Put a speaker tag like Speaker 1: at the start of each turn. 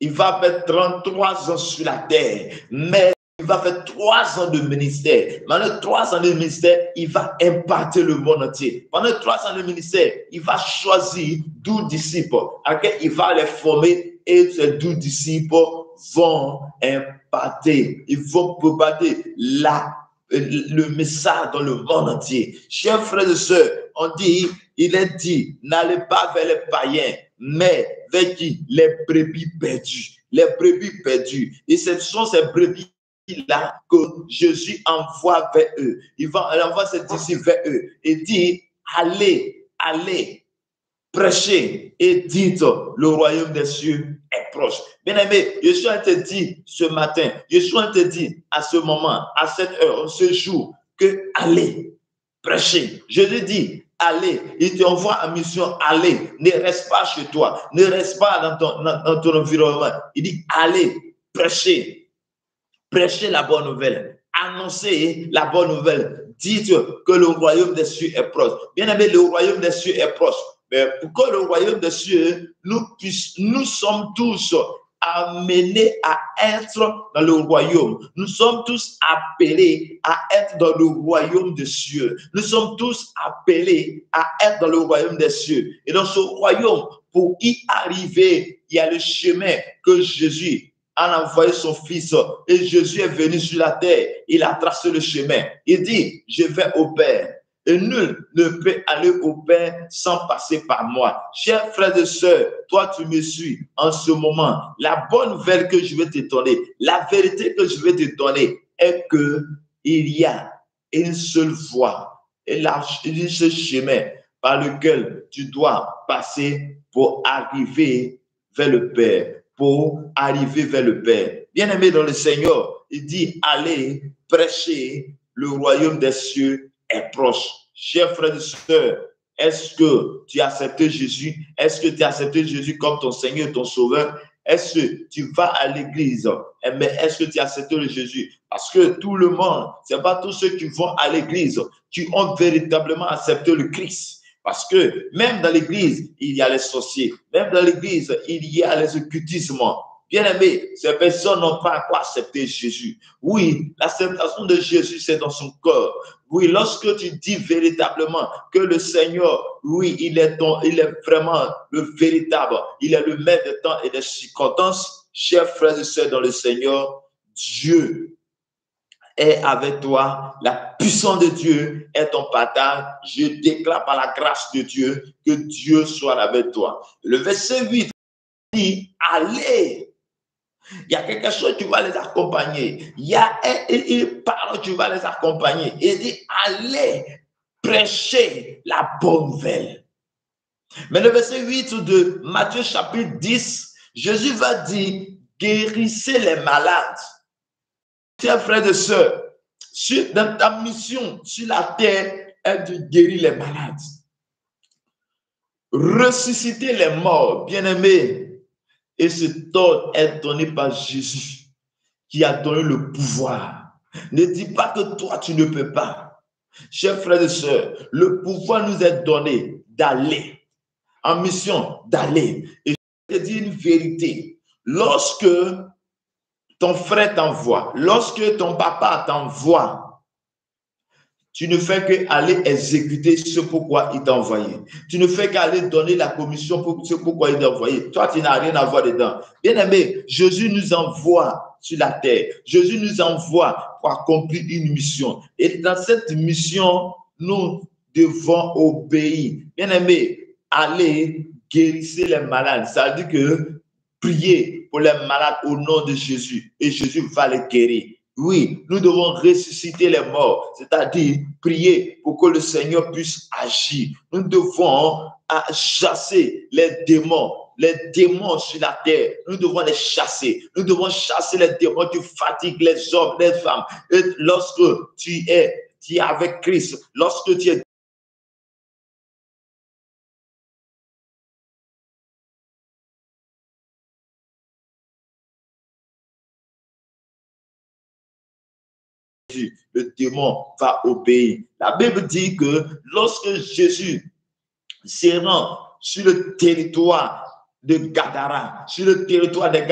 Speaker 1: il va faire 33 ans sur la terre, mais il va faire 3 ans de ministère. Pendant 3 ans de ministère, il va impacter le monde entier. Pendant 3 ans de ministère, il va choisir 12 disciples, auxquels il va les former, et ces 12 disciples vont impacter, ils vont propager le message dans le monde entier. Chers frères et sœurs, il est dit, n'allez pas vers les païens, mais vers qui? Les brebis perdues. Les brebis perdues. Et ce sont ces brebis-là que Jésus envoie vers eux. Il envoie ses disciples vers eux et dit, allez, prêchez et dites, le royaume des cieux est proche. Bien-aimé, Yeshua te dit ce matin, Yeshua te dit à ce moment, à cette heure, ce jour, que allez, prêchez. Jésus dit, allez, il t'envoie en mission, allez, ne reste pas chez toi, ne reste pas dans ton environnement. Il dit, allez, prêchez la bonne nouvelle, annoncez la bonne nouvelle, dites que le royaume des cieux est proche. Bien-aimé, le royaume des cieux est proche. Mais pour que le royaume des cieux, nous sommes tous amenés à être dans le royaume. Nous sommes tous appelés à être dans le royaume des cieux. Nous sommes tous appelés à être dans le royaume des cieux. Et dans ce royaume, pour y arriver, il y a le chemin que Jésus a envoyé son fils. Et Jésus est venu sur la terre. Il a tracé le chemin. Il dit, je vais au Père. Et nul ne peut aller au Père sans passer par moi. Chers frères et sœurs, toi tu me suis en ce moment. La bonne nouvelle que je vais te donner, la vérité que je vais te donner est que il y a une seule voie et un seul chemin par lequel tu dois passer pour arriver vers le Père. Pour arriver vers le Père. Bien-aimé dans le Seigneur, il dit, allez prêcher, le royaume des cieux est proche. Chers frères et sœurs, est-ce que tu as accepté Jésus? Est-ce que tu as accepté Jésus comme ton Seigneur, ton Sauveur? Est-ce que tu vas à l'église? Mais est-ce que tu as accepté le Jésus? Parce que tout le monde, ce n'est pas tous ceux qui vont à l'église qui ont véritablement accepté le Christ. Parce que même dans l'église, il y a les sorciers. Même dans l'église, il y a les occultismes. Bien-aimés, ces personnes n'ont pas encore accepté Jésus. Oui, l'acceptation de Jésus, c'est dans son cœur. Oui, lorsque tu dis véritablement que le Seigneur, oui, il est vraiment le véritable, il est le maître des temps et des circonstances, chers frères et sœurs dans le Seigneur, Dieu est avec toi, la puissance de Dieu est ton partage. Je déclare par la grâce de Dieu que Dieu soit avec toi. Le verset 8 dit, allez. Il y a quelque chose, tu vas les accompagner. Il parle, tu vas les accompagner. Il dit, allez prêcher la bonne nouvelle. Mais le verset 8 de Matthieu chapitre 10, Jésus va dire, guérissez les malades. Chers frères et sœurs, dans ta mission sur la terre est de guérir les malades. Ressusciter les morts, bien-aimés. Et cet ordre est donné par Jésus, qui a donné le pouvoir. Ne dis pas que toi, tu ne peux pas. Chers frères et sœurs, le pouvoir nous est donné d'aller en mission, d'aller. Et je te dis une vérité. Lorsque ton frère t'envoie, lorsque ton papa t'envoie, tu ne fais qu'aller exécuter ce pourquoi il t'a envoyé. Tu ne fais qu'aller donner la commission pour ce pourquoi il t'a envoyé. Toi, tu n'as rien à voir dedans. Bien aimé, Jésus nous envoie sur la terre. Jésus nous envoie pour accomplir une mission. Et dans cette mission, nous devons obéir. Bien aimé, allez guérissez les malades. Ça veut dire que priez pour les malades au nom de Jésus. Et Jésus va les guérir. Oui, nous devons ressusciter les morts, c'est-à-dire prier pour que le Seigneur puisse agir. Nous devons chasser les démons sur la terre. Nous devons les chasser. Nous devons chasser les démons qui fatiguent les hommes, les femmes. Et lorsque tu es avec Christ, lorsque tu es le démon va obéir. La Bible dit que lorsque Jésus se rend sur le territoire de Gadara, sur le territoire de Gadara,